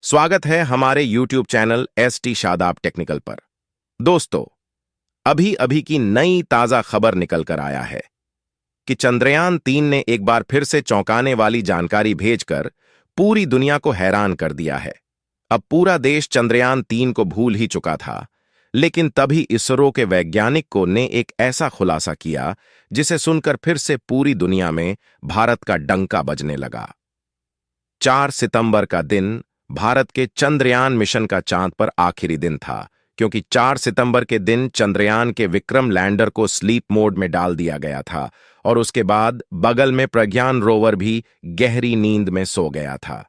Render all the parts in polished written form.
स्वागत है हमारे YouTube channel ST Shadab technical पर। दोस्तों, अभी अभी की नई ताजा खबर निकल कर आया है कि चंद्रयान 3 ने एक बार फिर से चौंकाने वाली जानकारी भेजकर पूरी दुनिया को हैरान कर दिया है। अब पूरा देश चंद्रयान 3 को भूल ही चुका था, लेकिन तभी इसरो के वैज्ञानिकों ने एक ऐसा खुलासा किया जिसे सुनकर फिर से पूरी दुनिया में भारत का डंका बजने लगा। 4 सितंबर का दिन भारत के चंद्रयान मिशन का चांद पर आखिरी दिन था, क्योंकि 4 सितंबर के दिन चंद्रयान के विक्रम लैंडर को स्लीप मोड में डाल दिया गया था और उसके बाद बगल में प्रज्ञान रोवर भी गहरी नींद में सो गया था।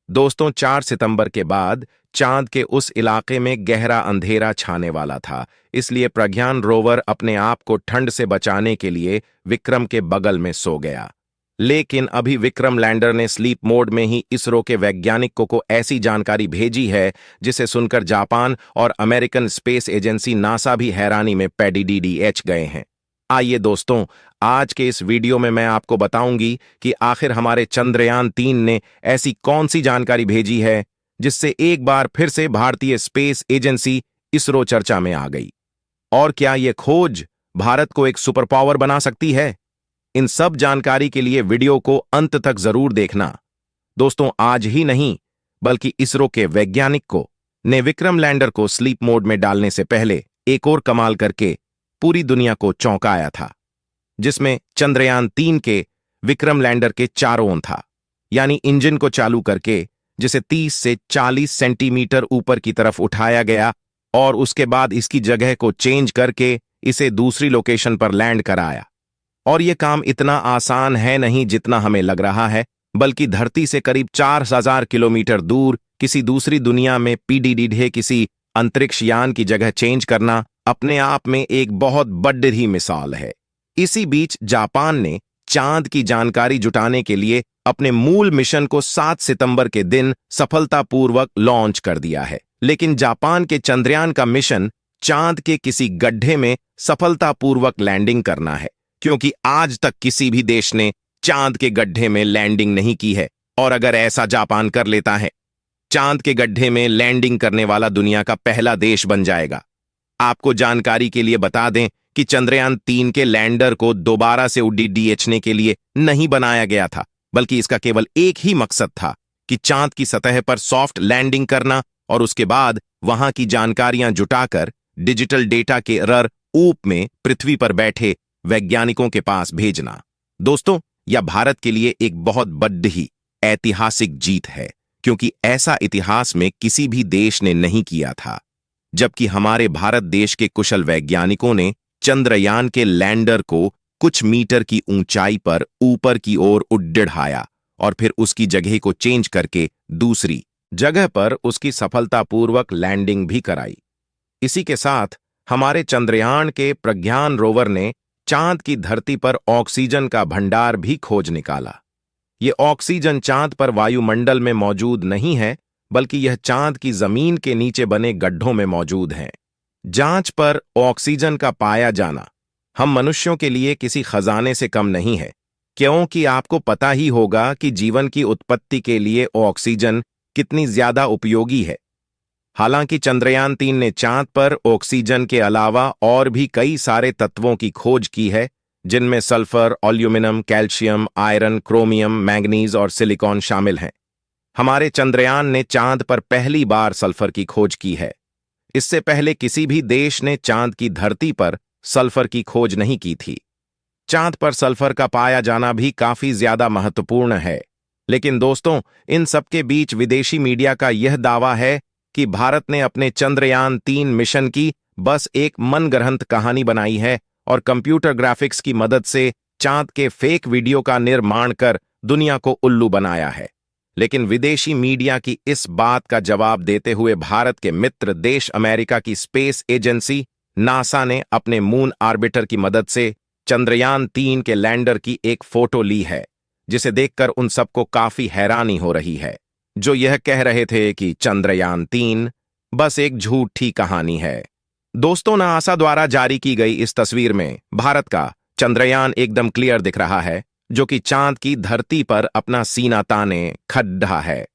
दोस्तों, 4 सितंबर के बाद चांद के उस इलाके में गहरा अंधेरा छाने वाला था, इसलिए प्रज्ञान रोवर अपने आप को ठंड से बचाने के लिए विक्रम के बगल में सो गया। लेकिन अभी विक्रम लैंडर ने स्लीप मोड में ही इसरो के वैज्ञानिकों को ऐसी जानकारी भेजी है जिसे सुनकर जापान और अमेरिकन स्पेस एजेंसी नासा भी हैरानी में पैडीडीडीएच गए हैं। आइए दोस्तों, आज के इस वीडियो में मैं आपको बताऊंगी कि आखिर हमारे चंद्रयान 3 ने ऐसी कौन सी जानकारी भेजी है जिससे एक बार फिर से भारतीय स्पेस एजेंसी इसरो चर्चा में आ गई। और क्या यह खोज भारत को एक सुपर पावर बना सकती है? इन सब जानकारी के लिए वीडियो को अंत तक जरूर देखना। दोस्तों, आज ही नहीं बल्कि इसरो के वैज्ञानिक ने विक्रम लैंडर को स्लीप मोड में डालने से पहले एक और कमाल करके पूरी दुनिया को चौंकाया था, जिसमें चंद्रयान 3 के विक्रम लैंडर के चारों ओर था, यानी इंजन को चालू करके जिसे 30 से 40 सेंटीमीटर ऊपर की तरफ उठाया गया और उसके बाद इसकी जगह को चेंज करके इसे दूसरी लोकेशन पर लैंड कराया। और यह काम इतना आसान है नहीं जितना हमें लग रहा है, बल्कि धरती से करीब 4000 किलोमीटर दूर किसी दूसरी दुनिया में पीडीडी किसी अंतरिक्ष यान की जगह चेंज करना अपने आप में एक बहुत बड़ी मिसाल है। इसी बीच जापान ने चांद की जानकारी जुटाने के लिए अपने मूल मिशन को 7 सितंबर के दिन सफलतापूर्वक लॉन्च कर दिया है। लेकिन जापान के चंद्रयान का मिशन चांद के किसी गड्ढे में सफलतापूर्वक लैंडिंग करना है, क्योंकि आज तक किसी भी देश ने चांद के गड्ढे में लैंडिंग नहीं की है। और अगर ऐसा जापान कर लेता है, चांद के गड्ढे में लैंडिंग करने वाला दुनिया का पहला देश बन जाएगा। आपको जानकारी के लिए बता दें कि चंद्रयान 3 के लैंडर को दोबारा से उड़ीडीएचने के लिए नहीं बनाया गया था, बल्कि इसका केवल एक ही मकसद था कि चांद की सतह पर सॉफ्ट लैंडिंग करना और उसके बाद वहां की जानकारियां जुटाकर डिजिटल डेटा के रूप में पृथ्वी पर बैठे वैज्ञानिकों के पास भेजना। दोस्तों, यह भारत के लिए एक बहुत बड़ी ऐतिहासिक जीत है, क्योंकि ऐसा इतिहास में किसी भी देश ने नहीं किया था, जबकि हमारे भारत देश के कुशल वैज्ञानिकों ने चंद्रयान के लैंडर को कुछ मीटर की ऊंचाई पर ऊपर की ओर उड़ाया और फिर उसकी जगह को चेंज करके दूसरी जगह पर उसकी सफलतापूर्वक लैंडिंग भी कराई। इसी के साथ हमारे चंद्रयान के प्रज्ञान रोवर ने चांद की धरती पर ऑक्सीजन का भंडार भी खोज निकाला। ये ऑक्सीजन चांद पर वायुमंडल में मौजूद नहीं है, बल्कि यह चांद की जमीन के नीचे बने गड्ढों में मौजूद है। जांच पर ऑक्सीजन का पाया जाना हम मनुष्यों के लिए किसी खजाने से कम नहीं है, क्योंकि आपको पता ही होगा कि जीवन की उत्पत्ति के लिए ऑक्सीजन कितनी ज्यादा उपयोगी है। हालांकि चंद्रयान 3 ने चांद पर ऑक्सीजन के अलावा और भी कई सारे तत्वों की खोज की है, जिनमें sulphur, aluminium, calcium, iron, chromium, manganese और सिलिकॉन शामिल हैं। हमारे चंद्रयान ने चांद पर पहली बार सल्फर की खोज की है। इससे पहले किसी भी देश ने चांद की धरती पर सल्फर की खोज नहीं की थी। चांद पर सल्फर का पाया जाना भी काफी ज्यादा महत्वपूर्ण है। लेकिन दोस्तों, इन सबके बीच विदेशी मीडिया का यह दावा है कि भारत ने अपने चंद्रयान 3 मिशन की बस एक मनगढ़ंत कहानी बनाई है और कंप्यूटर ग्राफिक्स की मदद से चांद के फेक वीडियो का निर्माण कर दुनिया को उल्लू बनाया है। लेकिन विदेशी मीडिया की इस बात का जवाब देते हुए भारत के मित्र देश अमेरिका की स्पेस एजेंसी नासा ने अपने मून ऑर्बिटर की मदद से चंद्रयान 3 के लैंडर की एक फोटो ली है, जिसे देखकर उन सबको काफी हैरानी हो रही है, जो यह कह रहे थे कि चंद्रयान 3 बस एक झूठी कहानी है। दोस्तों, नासा द्वारा जारी की गई इस तस्वीर में भारत का चंद्रयान एकदम क्लियर दिख रहा है, जो कि चांद की धरती पर अपना सीना ताने खड़ा है।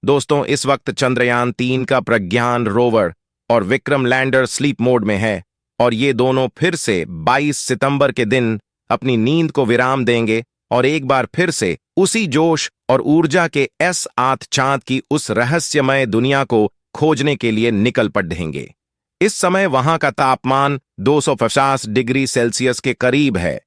दोस्तों, इस वक्त चंद्रयान 3 का प्रज्ञान रोवर और विक्रम लैंडर स्लीप मोड में है और ये दोनों फिर से 22 सितंबर के दिन अपनी नींद को विराम देंगे और एक बार फिर से उसी जोश और ऊर्जा के आठ चांद की उस रहस्यमय दुनिया को खोजने के लिए निकल पड़ेंगे। इस समय वहां का तापमान 250 डिग्री सेल्सियस के करीब है।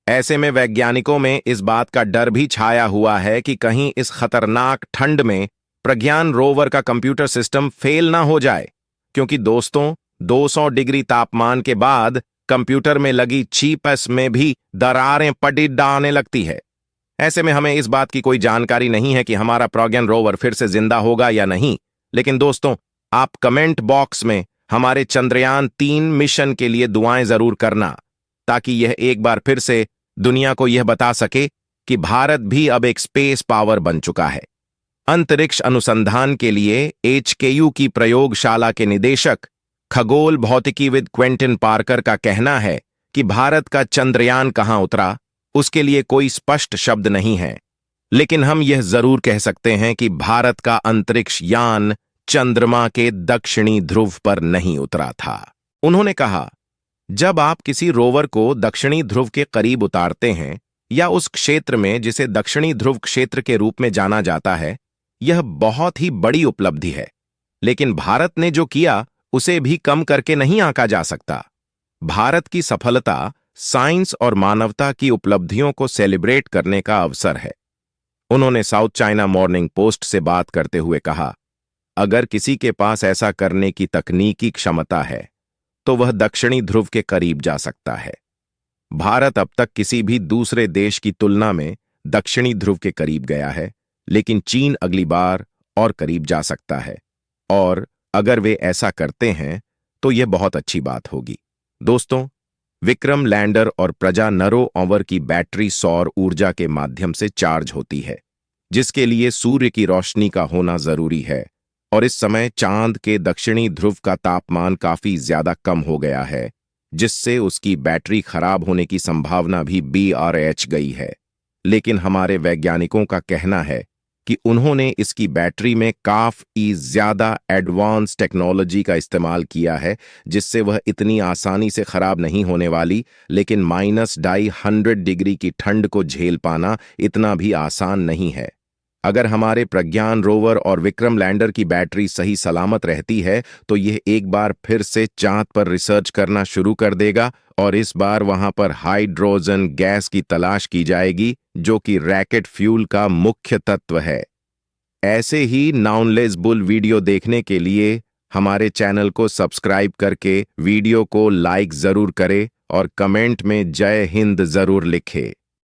ऐसे में वैज्ञानिकों में इस बात का डर भी छाया हुआ है कि कहीं इस खतरनाक ठंड में प्रज्ञान रोवर का कंप्यूटर सिस्टम फेल ना हो जाए, क्योंकि दोस्तों 200 डिग्री तापमान के बाद कंप्यूटर में लगी चिप्स में भी दरारें पड़ आने लगती है। ऐसे में हमें इस बात की कोई जानकारी नहीं है कि हमारा प्रज्ञान रोवर फिर से जिंदा होगा या नहीं, लेकिन दोस्तों आप कमेंट बॉक्स में हमारे चंद्रयान 3 मिशन के लिए दुआएं जरूर करना, ताकि यह एक बार फिर से दुनिया को यह बता सके कि भारत भी अब एक स्पेस पावर बन चुका है। अंतरिक्ष अनुसंधान के लिए HKU की प्रयोगशाला के निदेशक खगोल भौतिकीविद क्वेंटिन पार्कर का कहना है कि भारत का चंद्रयान कहां उतरा उसके लिए कोई स्पष्ट शब्द नहीं है, लेकिन हम यह जरूर कह सकते हैं कि भारत का अंतरिक्ष यान चंद्रमा के दक्षिणी ध्रुव पर नहीं उतरा था। उन्होंने कहा, जब आप किसी रोवर को दक्षिणी ध्रुव के करीब उतारते हैं या उस क्षेत्र में जिसे दक्षिणी ध्रुव क्षेत्र के रूप में जाना जाता है, यह बहुत ही बड़ी उपलब्धि है। लेकिन भारत ने जो किया उसे भी कम करके नहीं आंका जा सकता। भारत की सफलता साइंस और मानवता की उपलब्धियों को सेलिब्रेट करने का अवसर है। उन्होंने साउथ चाइना मॉर्निंग पोस्ट से बात करते हुए कहा, अगर किसी के पास ऐसा करने की तकनीकी क्षमता है तो वह दक्षिणी ध्रुव के करीब जा सकता है। भारत अब तक किसी भी दूसरे देश की तुलना में दक्षिणी ध्रुव के करीब गया है, लेकिन चीन अगली बार और करीब जा सकता है, और अगर वे ऐसा करते हैं तो यह बहुत अच्छी बात होगी। दोस्तों, विक्रम लैंडर और प्रजा नरो ओवर की बैटरी सौर ऊर्जा के माध्यम से चार्ज होती है, जिसके लिए सूर्य की रोशनी का होना जरूरी है, और इस समय चांद के दक्षिणी ध्रुव का तापमान काफी ज्यादा कम हो गया है, जिससे उसकी बैटरी खराब होने की संभावना भी बढ़ गई है। लेकिन हमारे वैज्ञानिकों का कहना है कि उन्होंने इसकी बैटरी में काफी ज्यादा एडवांस टेक्नोलॉजी का इस्तेमाल किया है, जिससे वह इतनी आसानी से खराब नहीं होने वाली, लेकिन -250 डिग्री की ठंड को झेल पाना इतना भी आसान नहीं है। अगर हमारे प्रज्ञान रोवर और विक्रम लैंडर की बैटरी सही सलामत रहती है तो यह एक बार फिर से चांद पर रिसर्च करना शुरू कर देगा, और इस बार वहां पर हाइड्रोजन गैस की तलाश की जाएगी, जो कि रॉकेट फ्यूल का मुख्य तत्व है। ऐसे ही नाउनलेसबुल वीडियो देखने के लिए हमारे चैनल को सब्सक्राइब करके वीडियो को लाइक जरूर करें और कमेंट में जय हिंद जरूर लिखें।